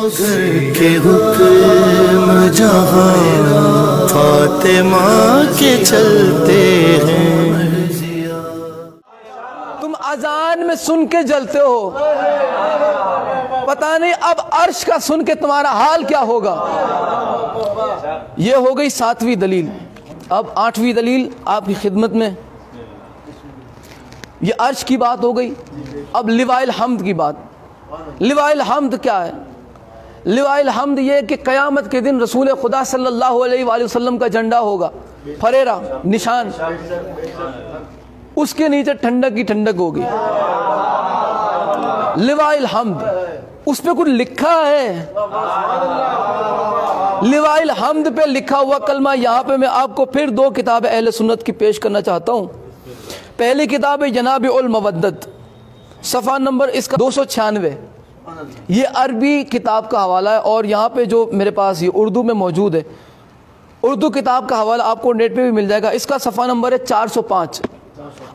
घर के हुक्म जहाँ फातिमा के चलते हैं। तुम अजान में सुन के जलते हो, पता नहीं अब अर्श का सुन के तुम्हारा हाल क्या होगा। ये हो गई 7वीं दलील। अब 8वीं दलील आपकी खिदमत में। ये अर्श की बात हो गई। अब लिवाइल हम्द की बात। लिवाइल हम्द क्या है? लिवाइल हम्द ये कि क़यामत के दिन रसूल खुदा सल्लल्लाहु अलैहि वसल्लम का झंडा होगा, फरेरा निशान, उसके नीचे ठंडक की ठंडक होगी। लिवाइल हम्द, उस पे कुछ लिखा है। लिवाइल हम्द पे लिखा हुआ कलमा यहाँ पे मैं आपको फिर 2 किताबें अहले सुन्नत की पेश करना चाहता हूँ। पहली किताब है जनाब उल मवद्दत, सफ़ा नंबर इसका 296। ये अरबी किताब का हवाला है और यहाँ पे जो मेरे पास ये उर्दू में मौजूद है, उर्दू किताब का हवाला आपको नेट पे भी मिल जाएगा। इसका सफ़ा नंबर है 405।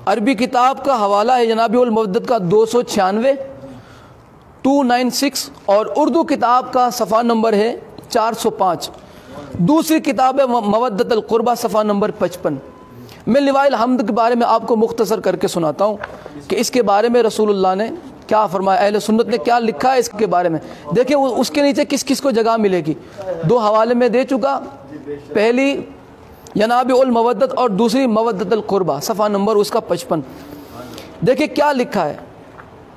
अरबी किताब का हवाला है जनाब उल मवद्दत का 296 296 और उर्दू किताब का सफ़ा नंबर है 405। दूसरी किताब है मवद्दत अल क़ुरबा, सफ़ा नंबर 55। मैं लिवाइल हम्द के बारे में आपको मुख्तसर करके सुनाता हूँ कि इसके बारे में रसूलुल्लाह ने क्या फरमाया, अहले सुन्नत ने क्या लिखा है इसके बारे में। देखिए उसके नीचे किस किस को जगह मिलेगी। 2 हवाले में दे चुका, पहली जनाब उल मवद्दत और दूसरी मवद्दत अल क़ुरबा, सफ़ा नंबर उसका 55। देखिए क्या लिखा है।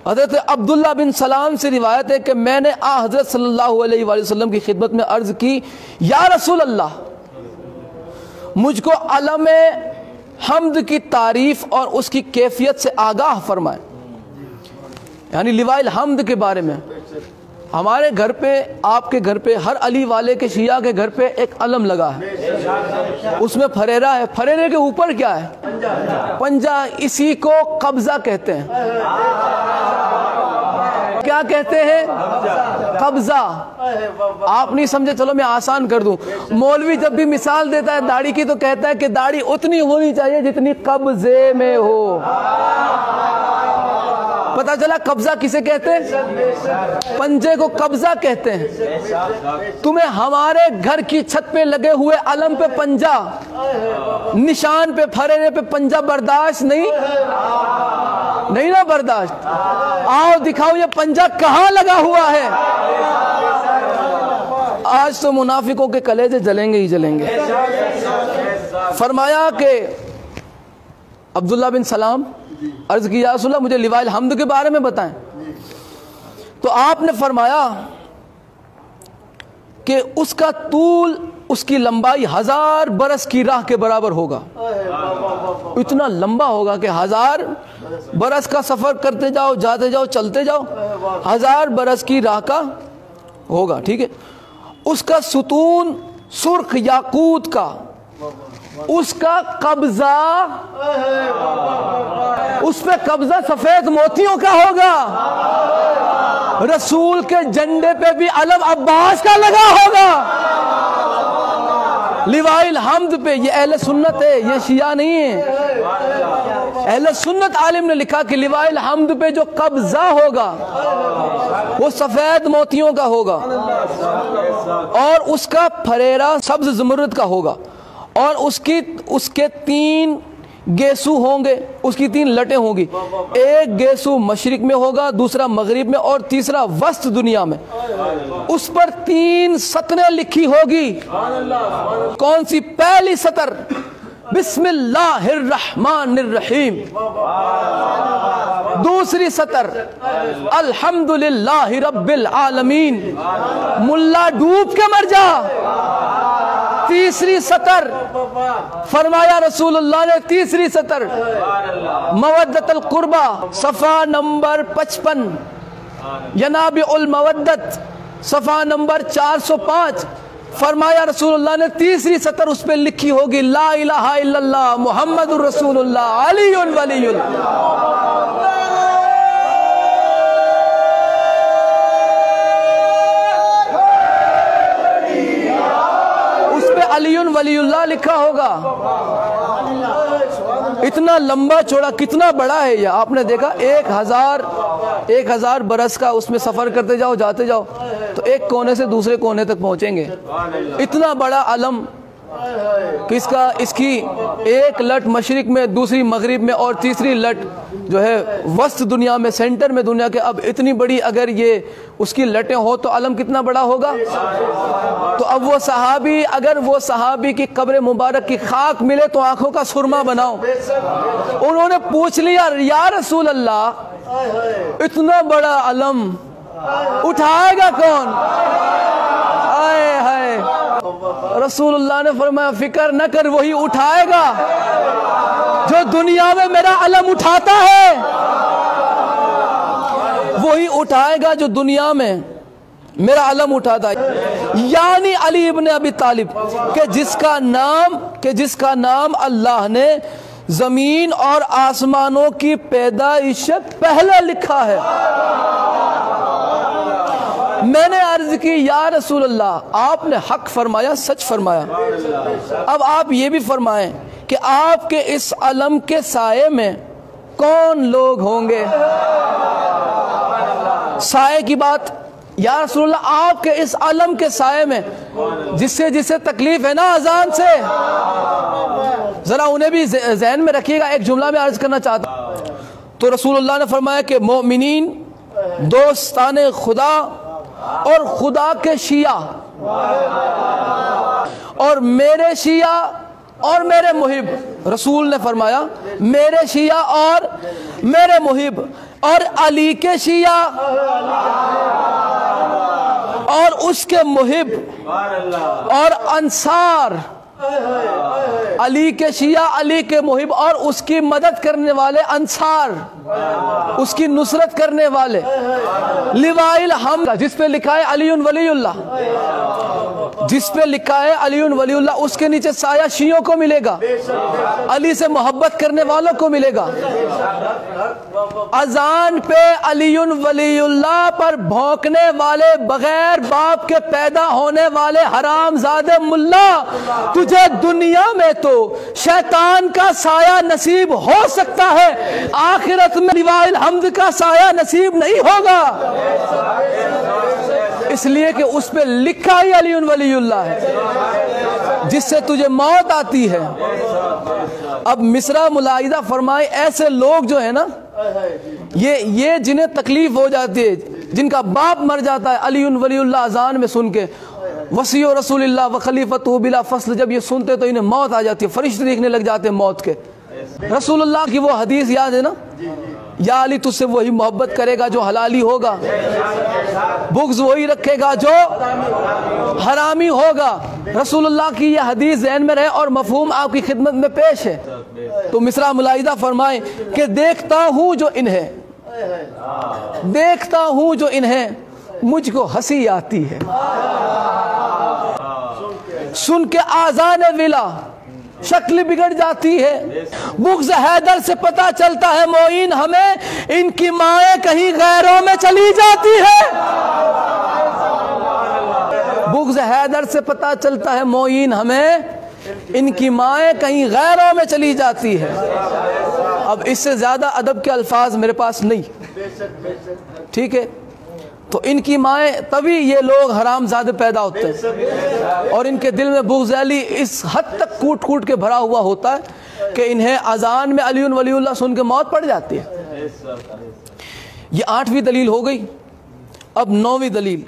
हज़रत अब्दुल्ला बिन सलाम से रिवायत है कि मैंने हज़रत सल्लल्लाहु अलैहि वसल्लम की खिदमत में अर्ज़ की, या रसूल अल्लाह, मुझको अलम हम्द की तारीफ़ और उसकी कैफियत से आगाह फरमाए। यानी लिवाइल हम्द के बारे में। हमारे घर पे, आपके घर पे, हर अली वाले के शिया के घर पे एक अलम लगा है, उसमें फरेरा है। फरेरे के ऊपर क्या है? पंजा। इसी को कब्जा कहते हैं। क्या कहते हैं? कब्जा। आप नहीं समझे, चलो मैं आसान कर दूं। मौलवी जब भी मिसाल देता है दाढ़ी की तो कहता है कि दाढ़ी उतनी होनी चाहिए जितनी कब्जे में हो। पता चला कब्जा किसे कहते हैं? पंजे को कब्जा कहते हैं। तुम्हें हमारे घर की छत पे लगे हुए अलम पे पंजा, निशान पे, फरेरे पे पंजा बर्दाश्त नहीं ना बर्दाश्त। आओ दिखाओ ये पंजा कहाँ लगा हुआ है। आज तो मुनाफिकों के कलेजे जलेंगे ही जलेंगे। फरमाया कि अब्दुल्ला बिन सलाम अर्ज किया, या रसूलल्लाह मुझे लिवाइल हम्द के बारे में बताएं। तो आपने फरमाया कि उसका तूल, उसकी लंबाई 1000 बरस की राह के बराबर होगा। इतना लंबा होगा कि 1000 बरस का सफर करते जाओ, जाते जाओ, चलते जाओ, 1000 बरस की राह का होगा। ठीक है। उसका सुतून सुर्ख याकूत का, उसका कब्जा, उस पे कब्जा सफेद मोतियों का होगा। रसूल के झंडे पे भी अलम अब्बास का लगा होगा। लिवाइल हम्द पे, ये अहले सुन्नत है, ये शिया नहीं है। अहले सुन्नत आलिम ने लिखा कि लिवाइल हम्द पे जो कब्जा होगा वो सफेद मोतियों का होगा और उसका फरेरा सब्ज ज़मरुद का होगा और उसके 3 गेसू होंगे, उसकी 3 लटें होंगी। एक गेसू मशरिक में होगा, दूसरा मगरिब में और तीसरा वस्त दुनिया में। उस पर 3 सतरें लिखी होगी। कौन सी? पहली सतर बिस्मिल्लाहिर्रहमानिर्रहीम, दूसरी सतर अल्हम्दुलिल्लाहि रब्बिल आलमीन, मुल्ला डूब के मर जा। तीसरी सतर फरमाया रसूलुल्लाह ने, तीसरी सतर मवद्दतुल कुर्बा, सफ़ा नंबर 55, जनाब उल मवद्दत, सफ़ा नंबर 405। फरमाया रसूलुल्लाह ने तीसरी सतर उस पर लिखी होगी, ला इलाहा इल्लल्लाह मुहम्मदुर रसूलुल्लाह अलीयुन वलीयुन। उस पे अलीयुन वलीयुल्लाह लिखा होगा। इतना लंबा चौड़ा, कितना बड़ा है यह। आपने देखा 1000 1000 برس کا اس میں سفر کرتے جاؤ، جاتے جاؤ تو ایک کونے سے دوسرے کونے تک پہنچیں گے۔ اتنا بڑا علم کہ اس کی ایک لٹ مشرق میں، دوسری مغرب میں، اور تیسری لٹ جو ہے وسط دنیا میں، سینٹر میں دنیا کے۔ اب اتنی بڑی اگر یہ اس کی لٹیں ہو تو علم کتنا بڑا ہوگا۔ تو اب وہ صحابی، اگر وہ صحابی کی قبر مبارک کی خاک ملے تو آنکھوں کا سرما بناؤ۔ انہوں نے پوچھ لیا یا رسول اللہ اتنا بڑا علم اٹھائے گا کون؟ آئے ہائے، رسول اللہ نے فرمایا فکر نہ کر، وہی اٹھائے گا جو دنیا میں میرا علم اٹھاتا ہے، وہی اٹھائے گا جو دنیا میں میرا علم اٹھاتا ہے، یعنی علی ابن ابی طالب، کہ جس کا نام اللہ نے زمین اور آسمانوں کی پیدائش سے پہلے لکھا ہے۔ میں نے عرض کی یا رسول اللہ آپ نے حق فرمایا، سچ فرمایا، اب آپ یہ بھی فرمائیں کہ آپ کے اس علم کے سائے میں کون لوگ ہوں گے؟ سائے کی بات، یا رسول اللہ آپ کے اس علم کے سائے میں جسے تکلیف ہے نا اذان سے، ذرا انہیں بھی ذہن میں رکھیے گا، ایک جملہ میں عرض کرنا چاہتا ہوں۔ تو رسول اللہ نے فرمایا کہ مومنین، دوستان خدا اور خدا کے شیعہ، اور میرے شیعہ اور میرے محب، رسول نے فرمایا میرے شیعہ اور میرے محب، اور علی کے شیعہ اور اس کے محب، اور انصار، علی کے شیعہ، علی کے محب اور اس کی مدد کرنے والے انصار، اس کی نصرت کرنے والے، لواء الحمد جس پہ لکھا ہے علی ولی اللہ، جس پہ لکھا ہے علی ولی اللہ، اس کے نیچے سایہ شیعوں کو ملے گا، علی سے محبت کرنے والوں کو ملے گا۔ اذان پہ علی ولی اللہ پر بھونکنے والے، بغیر باپ کے پیدا ہونے والے حرام زادے ملا، تجھے دنیا میں تو شیطان کا سایہ نصیب ہو سکتا ہے، آخرت میں لواء الحمد کا سایہ نصیب نہیں ہوگا، اس لیے کہ اس پہ لکھا ہی علی ولی اللہ ہے، جس سے تجھے موت آتی ہے۔ اب مصرع ملاحظہ فرمائے، ایسے لوگ جو ہے نا، یہ جنہیں تکلیف ہو جاتی ہے، جن کا باپ مر جاتا ہے، علی ولی اللہ اذان میں سن کے، وصی رسول اللہ و خلیفتہ بلا فصل، جب یہ سنتے تو انہیں موت آ جاتی ہے، فرشتے دیکھنے لگ جاتے ہیں موت کے۔ رسول اللہ کی وہ حدیث یاد ہے نا، یا علی تجھ سے وہی محبت کرے گا جو حلالی ہوگا، بغض وہی رکھے گا جو حرامی ہوگا۔ رسول اللہ کی یہ حدیث ذہن میں رہے اور مفہوم آپ کی خدمت میں پیش ہے۔ تو مصرع ملاحظہ فرمائیں کہ دیکھتا ہوں جو انہیں مجھ کو ہنسی آتی ہے، سن کے آذان ولا شکل بگڑ جاتی ہے، بغض حیدر سے پتہ چلتا ہے معین ہمیں، ان کی مائیں کہیں غیروں میں چلی جاتی ہے، بغض حیدر سے پتہ چلتا ہے معین ہمیں، ان کی مائیں کہیں غیروں میں چلی جاتی ہے۔ اب اس سے زیادہ ادب کے الفاظ میرے پاس نہیں، ٹھیک ہے؟ تو ان کی مائیں، تبھی یہ لوگ حرام زادے پیدا ہوتے ہیں، اور ان کے دل میں بغض علی اس حد تک کوٹ کے بھرا ہوا ہوتا ہے کہ انہیں اذان میں علی ولی اللہ سن کے موت پڑ جاتی ہے۔ یہ 8ویں دلیل ہو گئی۔ اب 9ویں دلیل،